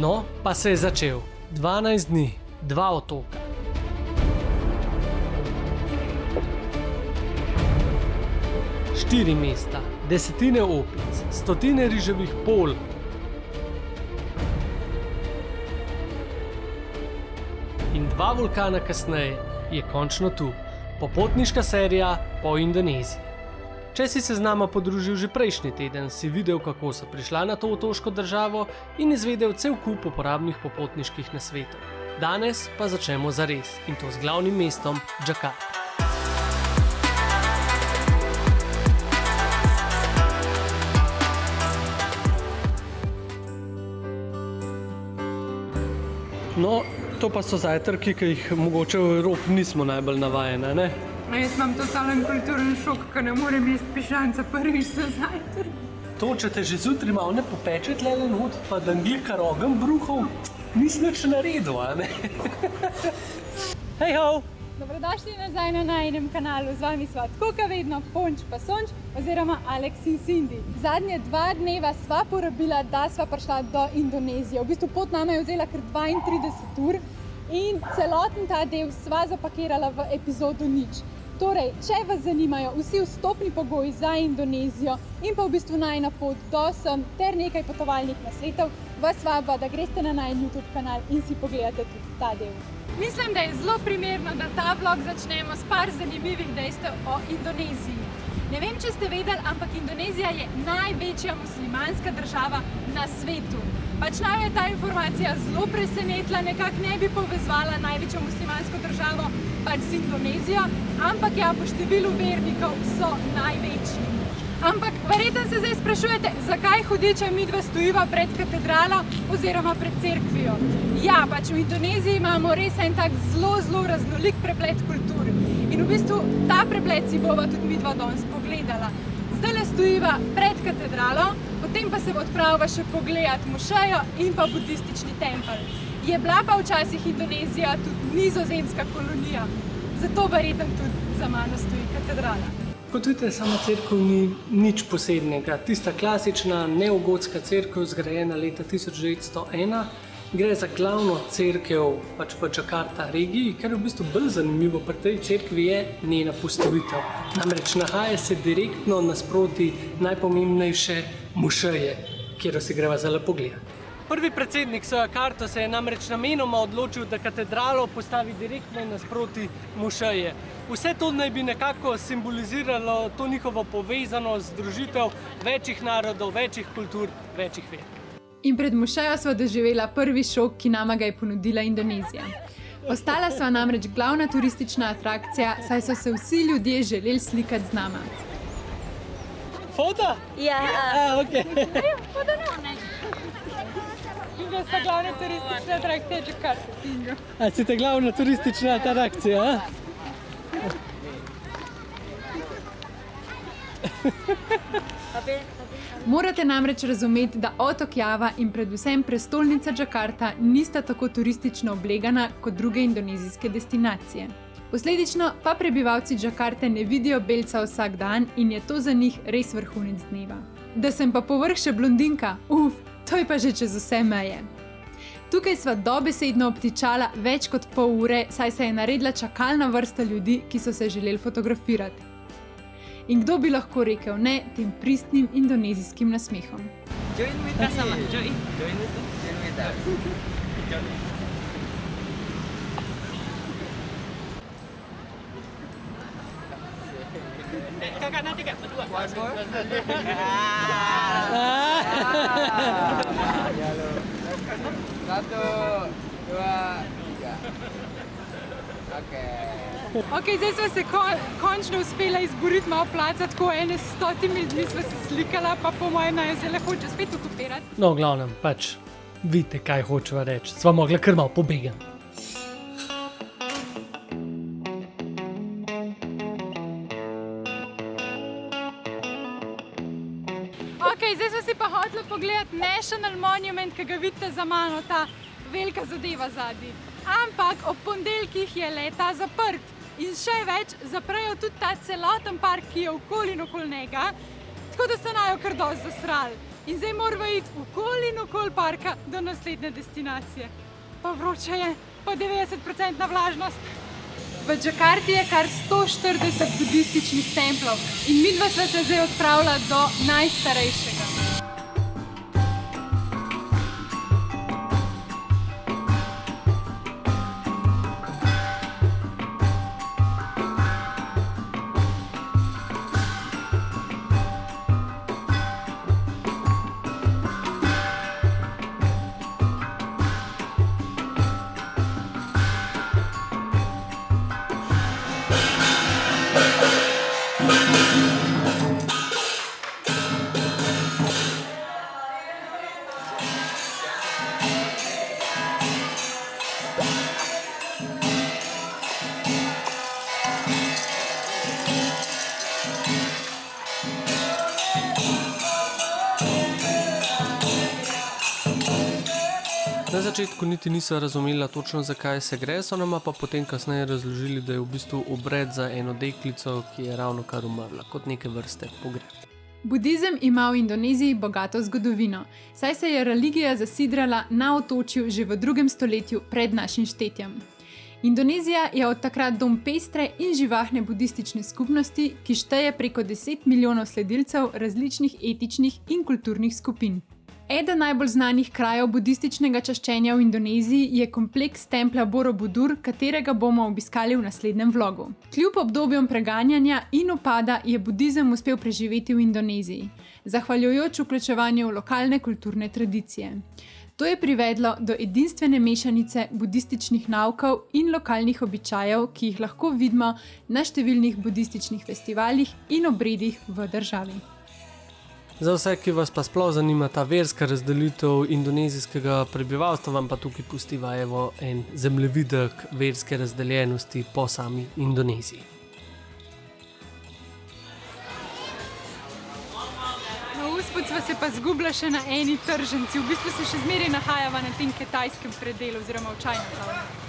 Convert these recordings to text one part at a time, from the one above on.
No, pa se je začel. 12 dni, 2 otoka. Štiri mesta, desetine opic, stotine riževih polj. In 2 vulkana kasneje je končno tu. Popotniška serija po Indoneziji. Če si se z nama podružil že prejšnji teden, si videl, kako so prišla na to otoško državo in izvedel cel kup uporabnih popotniških nasvetov. Danes pa začnemo zares, in to z glavnim mestom Džakarta. No, to pa so zajtrki, ki jih mogoče v Evropi nismo najbolj navajeni, ne? Jaz imam totalen kulturni šok, ker ne morem jesti pišanca prvič za zajtrk. To, če te že zjutraj malo ne popeče tlele not, pa da anglika rogem bruhov, nisi nič naredil, a ne? Hej ho! Dobrodošli nazaj na najinem kanalu. Z vami sva tako kot vedno Ponč pa Sonč oziroma Alex in Cindy. Zadnje 2 dneva sva porabila, da sva prišla do Indonezije. V bistvu pot nama je vzela kar 32 ur in celoten ta del sva zapakirala v epizodo 0. Torej, če vas zanimajo vsi vstopni pogoji za Indonezijo in pa v bistvu najina pot do sem ter nekaj potovalnih nasvetov, vas vaba, da greste na najin YouTube kanal in si pogledate tudi ta del. Mislim, da je zelo primerno, da ta vlog začnemo s par zanimivih dejstev o Indoneziji. Ne vem, če ste vedeli, ampak Indonezija je največja muslimanska država na svetu. Pač naj je ta informacija zelo presenetila, nekako ne bi povezvala največjo muslimansko državo pač z Indonezijo, ampak ja, po številu vernikov so največji. Ampak verjetno se zdaj sprašujete, zakaj hudiča midva stojiva pred katedralo oziroma pred cerkvijo. Ja, pač v Indoneziji imamo res en tak zelo raznolik preplet kultur. In v bistvu ta preplet si bova tudi midva danes pogledala. Zdajle stojiva pred katedralo, potem pa se odpraviva še pogledat mošejo in pa budistični tempelj. Je bila pa včasih Indonezija tudi nizozemska kolonija, zato verjetno tudi za mano stoji katedrala. Kot vidite, sama cerkev ni nič posebnega. Tista klasična neogotska cerkev, zgrajena leta 1901, gre za glavno cerkev pač v Džakarta regiji, ker je v bistvu bolj zanimivo pri tej cerkvi je njena postavitev. Namreč nahaja se direktno nasproti najpomembnejše mošeje, kjer si greva zelo pogledati. Prvi predsednik Džakarta se je namreč namenoma odločil, da katedralo postavi direktno nasproti mošeje. Vse to naj bi nekako simboliziralo to njihovo povezanost, združitev večjih narodov, večjih kultur, večjih ver. In pred mošejo sva doživela prvi šok, ki nama ga je ponudila Indonezija. Postala sva namreč glavna turistična atrakcija, saj so se vsi ljudje želeli slikati z nama. Foto? Ja. Okay. Inga sta glavna turistična atrakcija Džakarta. A si te glavna turistična atrakcija, a? Morate namreč razumeti, da otok Java in predvsem prestolnica Džakarta nista tako turistično oblegana kot druge indonezijske destinacije. Posledično pa prebivalci Džakarte ne vidijo belca vsak dan in je to za njih res vrhunec dneva. Da sem pa povrh še blondinka, to je pa že čez vse meje. Tukaj sva dobesedno obtičala več kot pol ure, saj se je naredila čakalna vrsta ljudi, ki so se želeli fotografirati. In kdo bi lahko rekel ne tem pristnim indonezijskim nasmehom? Join with us sama. Join with us. Kakak nanti kak berdua. Satu, dua, tiga. Ok, zdaj sva se končno uspela izboriti malo placa, tako 100 ljudmi sva se slikala, pa po mojem naj zelo hoče spet okupirati. No, v glavnem, pač vidite, kaj hočeva reči. Sva mogla kar malo pobegati. Ok, zdaj sva si pa hotela pogledati National Monument, ki ga vidite za mano, ta velika zadeva zadnji. Ampak ob ponedeljkih je le-ta zaprt. In še več, zaprejo tudi ta celoten park, ki je okoli in okoli njega, tako da se najo kar dosti zasrali. In zdaj moramo iti okoli in okoli parka do naslednje destinacije. Pa vroče je, pa 90% vlažnost. V Džakarti je kar 140 budističnih templov in midva sva se zdaj odpravila do najstarejšega. Na začetku niti niso razumela točno, zakaj se gre, so nama pa potem kasneje razložili, da je v bistvu obred za eno deklico, ki je ravno kar umrla, kot neke vrste pogreb. Budizem ima v Indoneziji bogato zgodovino, saj se je religija zasidrala na otočju že v 2. stoletju pred našim štetjem. Indonezija je od takrat dom pestre in živahne budistične skupnosti, ki šteje preko 10 milijonov sledilcev različnih etičnih in kulturnih skupin. Eden najbolj znanih krajev budističnega čaščenja v Indoneziji je kompleks templja Borobudur, katerega bomo obiskali v naslednjem vlogu. Kljub obdobjem preganjanja in upada je budizem uspel preživeti v Indoneziji, zahvaljujoč vključevanju v lokalne kulturne tradicije. To je privedlo do edinstvene mešanice budističnih naukov in lokalnih običajev, ki jih lahko vidimo na številnih budističnih festivalih in obredih v državi. Za vse, ki vas pa sploh zanima ta verska razdelitev indonezijskega prebivalstva, vam pa tukaj pustiva en zemljevidek verske razdeljenosti po sami Indoneziji. Na uspod sva se pa zgubila še na eni tržnici, v bistvu se še zmeraj nahajava na tem kitajskem predelu oziroma v Chinatownu.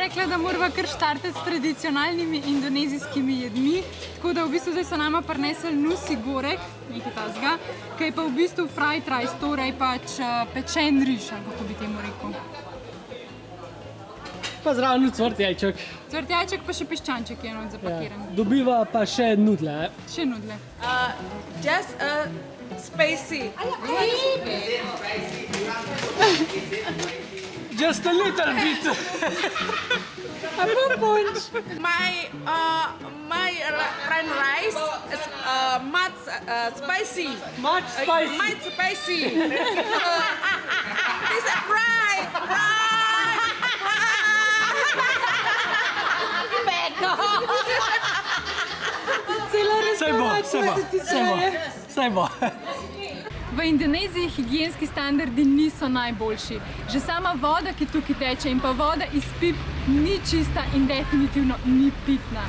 Rekla, da morava kar štartati s tradicionalnimi indonezijskimi jedmi, tako da v bistvu zdaj so nama prinesli nusi gorek, nekaj tazga, ki je pa v bistvu fried rice, torej pač pečen riž, kako bi temu rekel. Pa zraven cvrtjajček. Cvrtjajček pa še piščanček je not zapakiran. Dobiva pa še nudle. Še nudle. Just spicy. Just a little bit. My friend rice is much spicy. Much spicy. Much spicy. It's a fry. Saj bo. V Indoneziji higienski standardi niso najboljši. Že sama voda, ki tukaj teče, in pa voda iz pip ni čista in definitivno ni pitna.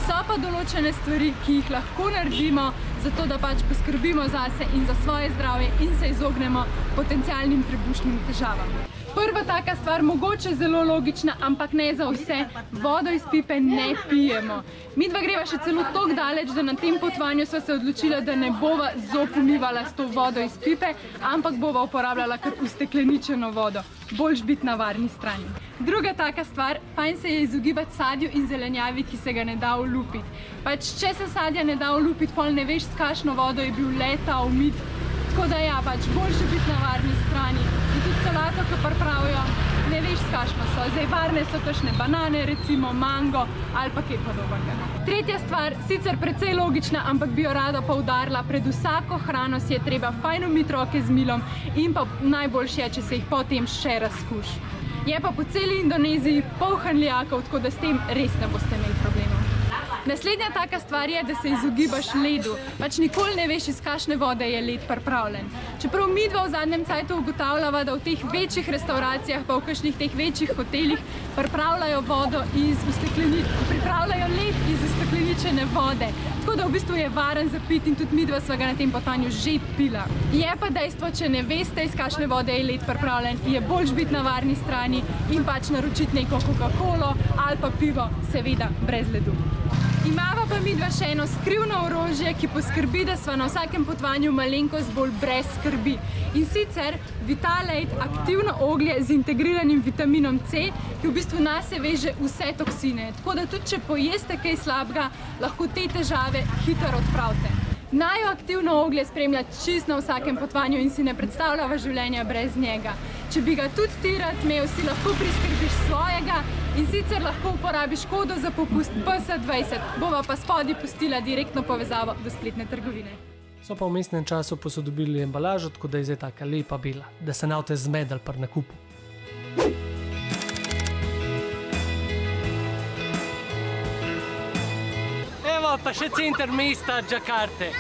So pa določene stvari, ki jih lahko naredimo, zato da pač poskrbimo zase in za svoje zdravje in se izognemo potencialnim trebušnim težavam. Prva taka stvar, mogoče zelo logična, ampak ne za vse, vodo iz pipe ne pijemo. Midva greva še celo toliko daleč, da na tem potovanju sva se odločila, da ne bova zop umivala s to vodo iz pipe, ampak bova uporabljala kar ustekleničeno vodo. Boljš biti na varni strani. Druga taka stvar, fajn se je izogibati sadju in zelenjavi, ki se ga ne da olupiti. Pač, če se sadja ne da olupiti, pol ne veš, s kakšno vodo je bil leta umit. Tako da ja, pač boljše biti na varni strani. In tudi solato, ki pripravijo, ne veš, s kakšno so. Zdaj varne so kakšne banane, recimo mango ali pa kaj podobnega. Tretja stvar, sicer precej logična, ampak bi jo rada poudarila, pred vsako hrano si je treba fajn umiti roke z milom in pa najboljše je, če se jih potem še razkuši. Je pa po celi Indoneziji poln lijakov, tako da s tem res ne boste imeli problemov. Naslednja taka stvar je, da se izogibaš ledu. Pač nikoli ne veš, iz kakšne vode je led pripravljen. Čeprav midva v zadnjem cajtu ugotavljava, da v teh večjih restauracijah pa v kakšnih teh večjih hotelih pripravljajo led iz ustekleničene vode. Tako da v bistvu je varen za piti in tudi midva sva ga na tem potovanju že pila. Je pa dejstvo, če ne veste, iz kakšne vode je led pripravljen, je boljš biti na varni strani in pač naročiti neko Coca-Colo ali pa pivo, seveda brez ledu. Imava pa midva še eno skrivno orožje, ki poskrbi, da sva na vsakem potovanju malenkost bolj brez skrbi. In sicer Vitalate aktivno oglje z integriranim vitaminom C, ki v bistvu nase veže vse toksine. Tako da tudi če pojeste kaj slabega, lahko te težave hitro odpravite. Naju aktivno oglje spremlja čisto na vsakem potovanju in si ne predstavljava življenja brez njega. Če bi ga tudi ti rad imel, si lahko priskrbiš svojega in sicer lahko uporabiš kodo za popust PS20. Bova pa spodaj pustila direktno povezavo do spletne trgovine. So pa v mestnem času posodobili embalažo, tako da je zdaj taka lepa bela, da se ne boste zmedali pri nakupu. Evo pa še center mesta Džakarte.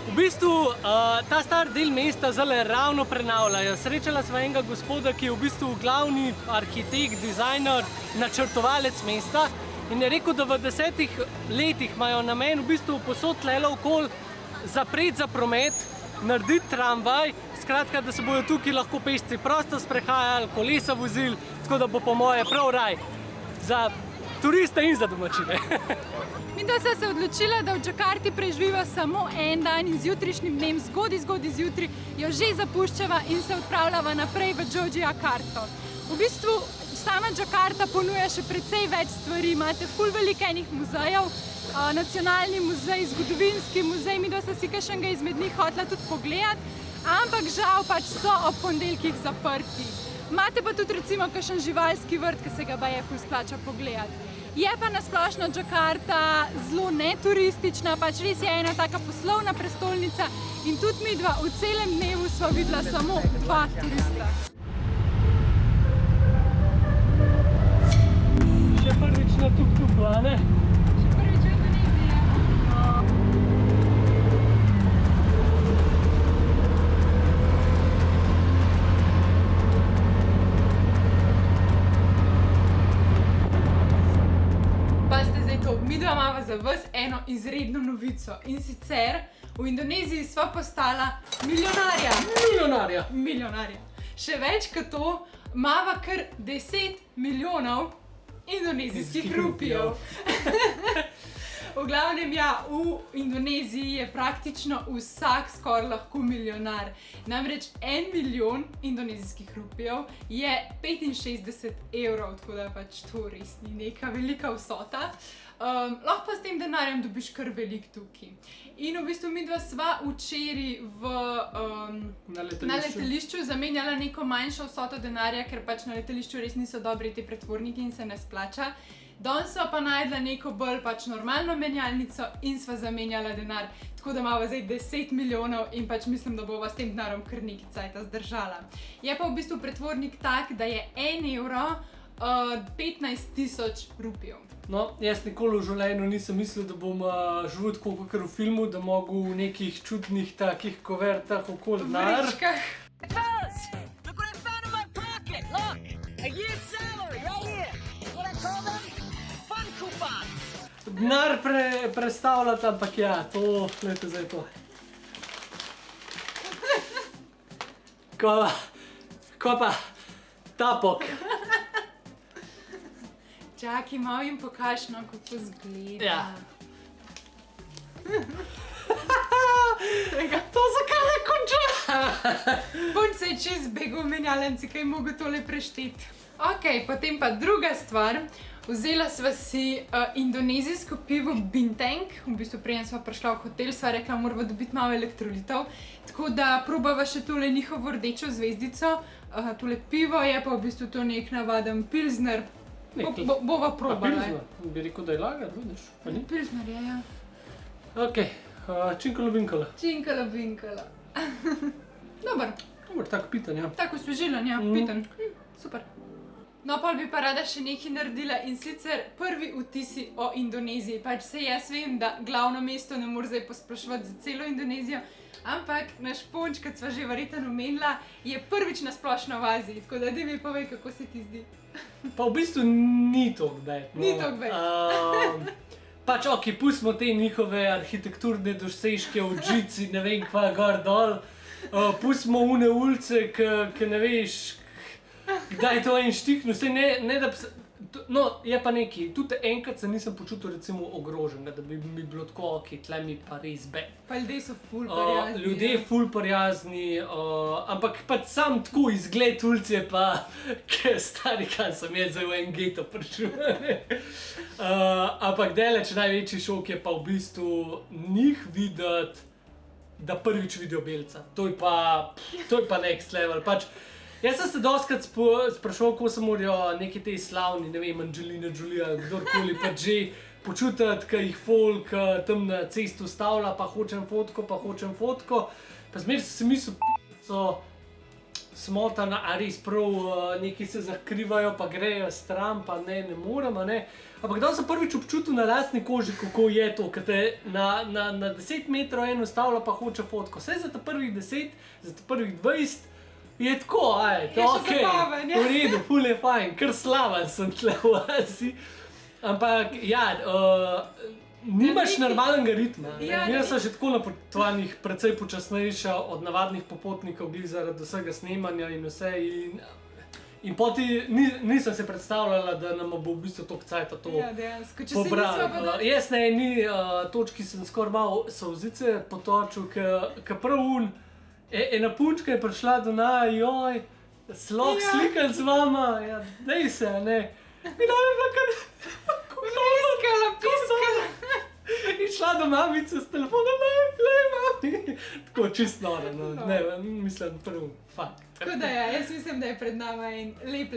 V bistvu ta star del mesta zdaj ravno prenavljajo. Srečala sva enega gospoda, ki je v bistvu glavni arhitekt, dizajner, načrtovalec mesta in je rekel, da v 10 letih imajo namen v bistvu posod tlele okoli zapreti za promet, narediti tramvaj, skratka, da se bojo tukaj lahko pešci prosto sprehajali, kolesa vozili, tako da bo po moje prav raj za turiste in za domačine. Midva sva se odločila, da v Džakarti preživiva samo en dan in z jutrišnjim dnem zgodaj zjutraj jo že zapuščava in se odpravljava naprej v Yogyakarto. V bistvu sama Džakarta ponuja še precej več stvari, imate ful veliko enih muzejev, nacionalni muzej, zgodovinski muzej, midva sva si kakšnega izmed njih hotela tudi pogledati, ampak žal pač so ob ponedeljkih zaprti. Imate pa tudi recimo kakšen živalski vrt, ki se ga baje ful splača pogledati. Je pa nasplošno Džakarta zelo neturistična, pač res je ena taka poslovna prestolnica in tudi midva v celem dnevu sva videla samo 2 turista. Še prvič na tuk-tuku, a ne? Še prvič v Indoneziji. Midva imava za vas eno izredno novico in sicer v Indoneziji sva postala milijonarja. Še več kot to, imava kar 10 milijonov indonezijskih rupijev. V glavnem ja, v Indoneziji je praktično vsak skoraj lahko milijonar. Namreč 1 milijon indonezijskih rupijev je 65 evrov, tako da pač to res ni neka velika vsota. Lahko pa s tem denarjem dobiš kar veliko tukaj. In v bistvu midva sva včeraj na letališču zamenjala neko manjšo vsoto denarja, ker pač na letališču res niso dobri ti pretvorniki in se ne splača. Danes sva pa najdla neko bolj pač normalno menjalnico in sva zamenjala denar. Tako da imava zdaj 10 milijonov in pač mislim, da bova s tem denarjem kar nekaj cajta zdržala. Je pa v bistvu pretvornik tak, da je 1 evro 15.000 rupijev. No, jaz nikoli v življenju nisem mislil, da bom živel tako kakor v filmu, da mogu v nekih čudnih takih kovertah okoli denar. Vrečkah. Fellas, look what I found in my pocket. Look, a year's salary right here. What I call them? Fun coupons. Denar predstavljata, ampak ja, to, gledajte zdaj to. Ko pa tapok. Čakaj, malo jim pokaž, no, kako zgleda. Ja. To zakaj ne konča? Punč se je čez begu v menjalnici, kaj je mogel tole prešteti. Ok, potem pa druga stvar. Vzela sva si indonezijsko pivo Bintang. V bistvu preden sva prišla v hotel, sva rekla, morava dobiti malo elektrolitov. Tako da probava še tole njihovo rdečo zvezdico. Tole pivo je pa v bistvu to nek navaden pilsner. Bova probala. Pilsner? Bi rekel, da je lager, vidiš? Pilsner je, ja. Ok, činkalo binkalo. Činkalo binkalo. Dobar. Dobar, tako pitan, ja. Tako osvežilen, ja, pitan. Super. No, pa bi pa rada še nekaj naredila in sicer prvi vtisi o Indoneziji. Pač se jaz vem, da glavno mesto ne more zdaj posploševati za celo Indonezijo, ampak naš Ponč, kot sva že verjetno omenila, je prvič na splošno v Aziji, tako da mi povej, kako se ti zdi. Pa v bistvu ni toliko bed. No. Ni toliko bed. Pač ok, pustimo te njihove arhitekturne dosežke v džici, ne vem kva gor dol. Pustimo une ulice, ki ne veš, kdaj to en štiknil. Ne da no, je pa nekaj. Tudi enkrat se nisem počutil recimo ogroženega, da bi mi bilo tako, ok, tle mi pa res bed. Pa ljudje so ful prijazni. Ljudje ful prijazni, ampak pač sam tako izgled ulice pa, stari kan sem jaz zdaj v en geto prišel. Ampak daleč največji šok je pa v bistvu njih videti, da prvič vidijo belca. To je pa next level. Pač, jaz sem se dostikrat sprašal, kako se morajo neki tej slavni, ne vem, Angelina Jolie ali kdorkoli pač že počutiti, ko jih folk tam na cestu stavlja, pa hočem fotko. Pa zmer sem si mislil, so smotana, a res prav neki se zakrivajo, pa grejo stran, pa ne morem, ne. Ampak da sem prvič občutil na lastni koži, kako je to, ko te na 10 metrov eno stavlja, pa hoče fotko. Vse za ta prvih 10, za ta prvih 20, je tako, to ok, v redu, ful je fajn, kar slaven sem tle v Aziji. Ampak ja, nimaš normalnega ritma. Jaz sem že tako na potovanjih precej počasnejša od navadnih popotnikov, glih zaradi vsega snemanja in vse. In poti nisem se predstavljala, da nam bo v bistvu toliko cajta to pobralo. Jaz na eni točki sem skoraj malo solzice potočil, ke prav ena punčka je prišla do naj, joj, slog slikati z vama, ja, dej se, ne. In ona je bila kar in šla do mamice s telefonom, lej mami. Tako čist noro, no, ne, mislim prv, fakt. Tako da ja, jaz mislim, da je pred nama en lep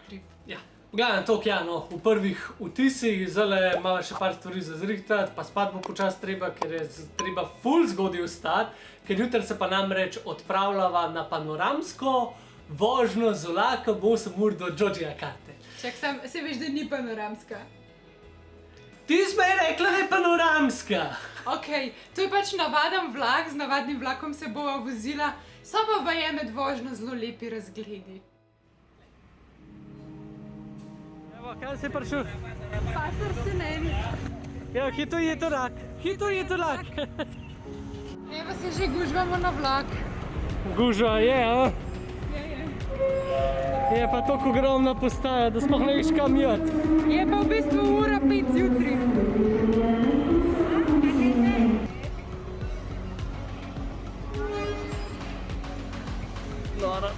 trip. Ja, v glavnem toliko, ja, no, v prvih vtisih, zdajle malo še par stvari za zrihtati, pa spat bo počas treba, ker je treba ful zgodaj vstati, ker jutri se pa namreč odpravljava na panoramsko vožnjo z vlakom 8 ur do Jogjakarte. Čak, se veš, da ni panoramska. Ti smo je rekla, da je panoramska! Ok, to je pač navaden vlak, z navadnim vlakom se bova vozila, so pa je med vožnjo zelo lepi razgledi. Evo, kaj si prišel? Pasar se ne. Evo, hitro je to lak. Evo se že gužvamo na vlak. Gužva je, a? Je pa toliko ogromna postaja, da sploh ne veš kam jeti. Je pa v bistvu 1:05 zjutraj. Nora.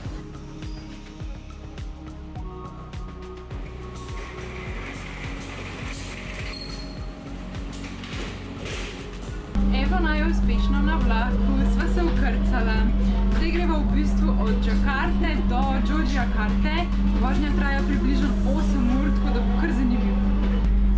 Evo naj uspešno na vlaku, sva se vkrcala. Zdaj greva v bistvu od Džakarte do Jogjakarte. Vožnja traja približno 8 ur, tako da bo kar zanimivo.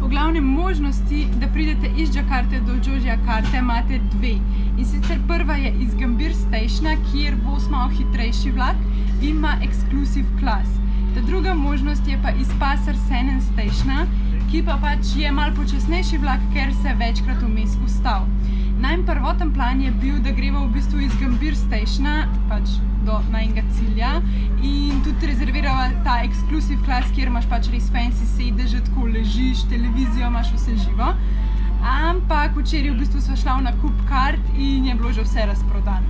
V glavnem možnosti, da pridete iz Džakarte do Jogjakarte, imate dve. In sicer prva je iz Gambir Stationa, kjer bo malo hitrejši vlak in ima exclusive class. Ta druga možnost je pa iz Pasar Senen Stationa, ki pa pač je malo počasnejši vlak, ker se večkrat vmes ustav. Najm prvoten plan je bil, da greva v bistvu iz Gambir Stationa pač do najnega cilja in tudi rezervirava ta exclusive class, kjer imaš pač res fancy sedeže, tako ležiš, televizijo, imaš vse živo. Ampak včeraj v bistvu sva šla v nakup kart in je bilo že vse razprodano.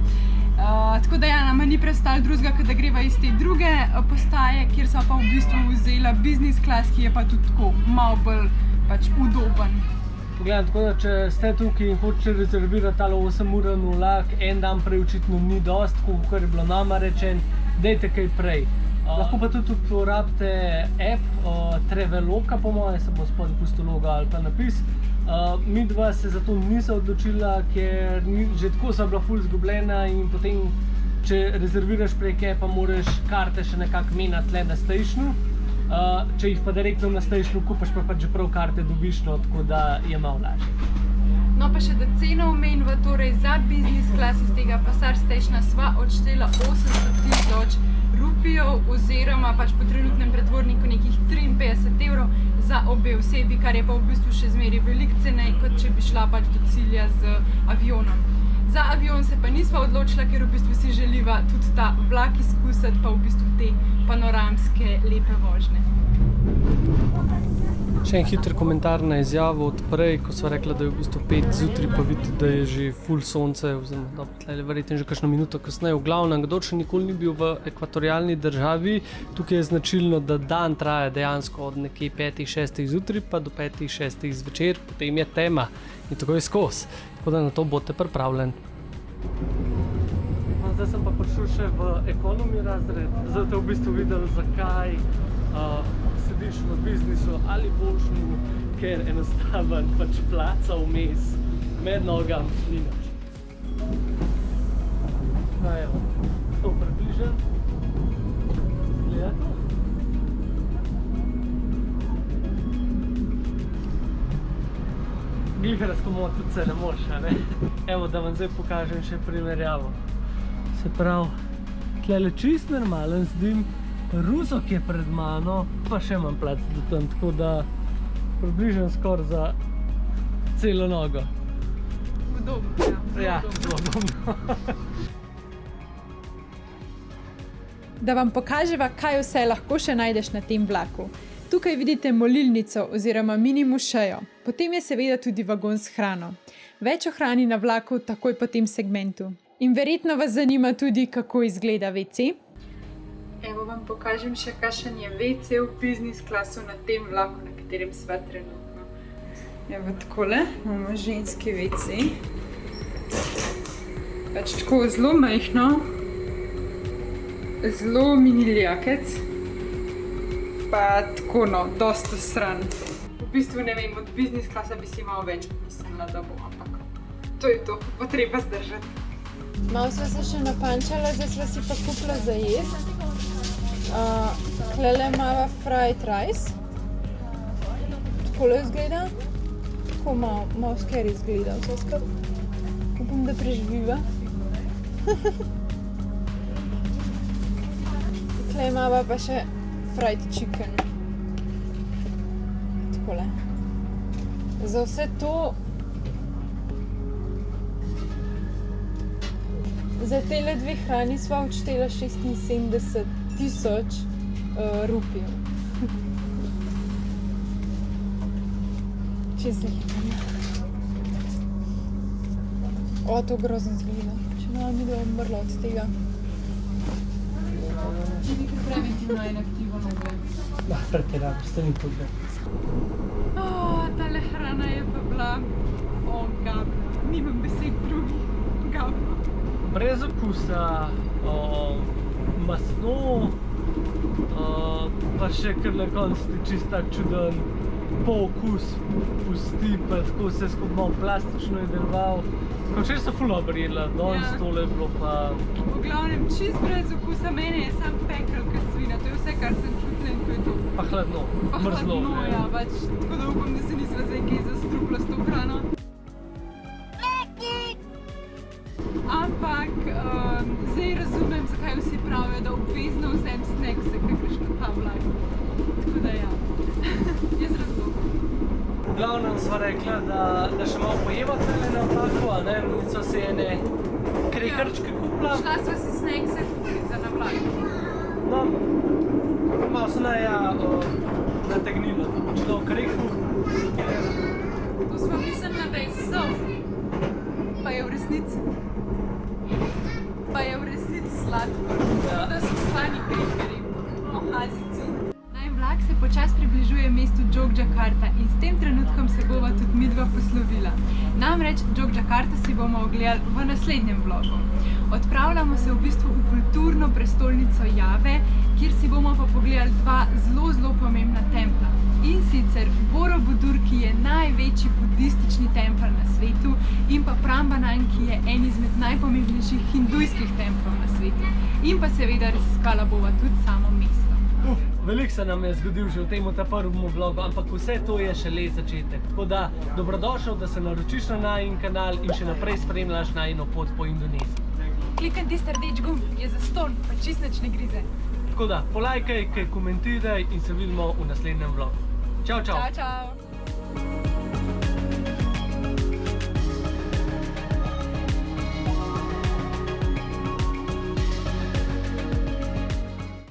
Tako da ja, nama ni prestalo drugega, da greva iz te druge postaje, kjer sva pa v bistvu vzela business class, ki je pa tudi tako malo bolj pač udoben. Poglejam, tako da če ste tukaj in hočete rezervirati tale 8-urni vlak, en dan prej očitno ni dost, kot je bilo nama rečen, dajte kaj prej. Lahko pa tudi uporabite app Traveloka, po moje, se bo spodaj pustil logo ali pa napis. Midva se za to nisa odločila, ker že tako sva bila ful zgubljena in potem, če rezerviraš prek appa, moraš karte še nekako menjati tle na stationu. Če jih pa direktno na stationu kupaš, pa že prav karte dobiš, no, tako da je malo lažje. No pa še da ceno omenjava, torej za business class iz tega Passage Stationa sva odštela 800.000 rupijev oziroma pač po trenutnem pretvorniku nekih 53 evrov za obe osebi, kar je pa v bistvu še zmeraj veliko cenej, kot če bi šla pač do cilja z avionom. Za avion se pa nisva odločila, ker v bistvu si želiva tudi ta vlak izkusiti, pa v bistvu te panoramske lepe vožnje. Še en hiter komentar na izjavo od prej, ko sva rekla, da je v bistvu 5 zjutraj, pa vidite, da je že full sonce, oziroma tlele verjetno že kakšno minuto kasneje. V glavnem, kdo še nikoli ni bil v ekvatorialni državi, tukaj je značilno, da dan traja dejansko od nekje 5-6 zjutraj pa do 5-6 zvečer, potem je tema in tako je skozi. Tako da na to boste pripravljeni. No, zdaj sem pa prišel še v ekonomi razred, zdaj te v bistvu videl, zakaj sediš v biznisu ali boljšemu, ker enostaven pač placa vmes med nogam slinač. Evo, to približam. Gleda to. Glihar skomotiti se ne moš, a ne? Evo, da vam zdaj pokažem še primerjavo. Se pravi, tlele čist normalen zdim, Rusok je pred mano, pa še imam plac do tam, tako da približam skoraj za celo nogo. Udobno, ja. Ja, udobno. Da vam pokaževa, kaj vse lahko še najdeš na tem vlaku. Tukaj vidite molilnico oziroma mini mošejo. Potem je seveda tudi vagon s hrano. Več o hrani na vlaku takoj po tem segmentu. In verjetno vas zanima tudi, kako izgleda WC. Evo vam pokažem še, kakšen je WC v business klasu na tem vlaku, na katerem sva trenutno. Evo takole, imamo ženski WC. Pač tako zelo majhno, zelo mini ljakec, pa tako no, dosta stran. V bistvu ne vem, od business klasa bi si malo več pomislila, da bo, ampak to je to, bo treba zdržati. Malo sva se še napančala, zdaj sva si pa kupila za jesti. Tlele imava fried rice. Takole izgleda. Tako malo scary izgleda vse skupaj. Upam, da preživiva. Tle imava pa še fried chicken. Takole. Za vse to za tele dve hrani sva odštela 76.000 rupijev. Čez leto. O, to grozno izgleda. Če malo mi da umrla od tega. Če bi preventivno inaktivo nogle. Pretiraš, ste ni tudi. Tale hrana je pa bila gabno. Nimam besed drugih. Gabno. Brez okusa, masno, pa še kar na koncu ti čist tak čuden pookus pusti, pa tako vse skupaj malo plastično je deloval. Včeraj so ful dobro jedla, danes tole je bilo pa... V glavnem, čist brez okusa, mene je sam pekel kot svina, to je vse, kar sem čutila in to je to. Pa hladno, mrzlo. Pa hladno, ja, pač, tako da upam, da se nisva zdaj kaj zastrupila s to hrano. Ampak zdaj razumem, zakaj vsi pravijo, da obvezno vzem snackse, kakršno ta vlak. Tako da ja, jaz razlogam. V glavnem sva rekla, da še malo pojeva tele na vlaku, a ne, nico se ene krekrčke kupila. Šla sva si snackse kupiti za na vlak. No, malo se nategnila, da bo šlo v kreku. To sva mislila, da je sol, pa je v resnici. Pa je v resnici sladko, da so slani krekerji, ohazici. Vlak se počasi približuje mestu Jogjakarta in s tem trenutkom se bova tudi midva poslovila. Namreč Jogjakarta si bomo ogledali v naslednjem vlogu. Odpravljamo se v bistvu v kulturno prestolnico Jave, kjer si bomo pa pogledali dva zelo pomembna templa. In sicer Borobudur, ki je največji budistični tempelj na svetu, in pa Prambanan, ki je en izmed najpomembnejših hindujskih templov na svetu. In pa seveda raziskala bova tudi samo mesto. Veliko se nam je zgodil že v tem prvem vlogu, ampak vse to je šele začetek. Tako da dobrodošel, da se naročiš na najin kanal in še naprej spremljaš najino pot po Indoneziji. Klikni tisti rdeč gumb, je zastonj, pa čist nič ne grize. Tako da polajkaj, kaj komentiraj in se vidimo v naslednjem vlogu. Čau, čau! Čau, čau!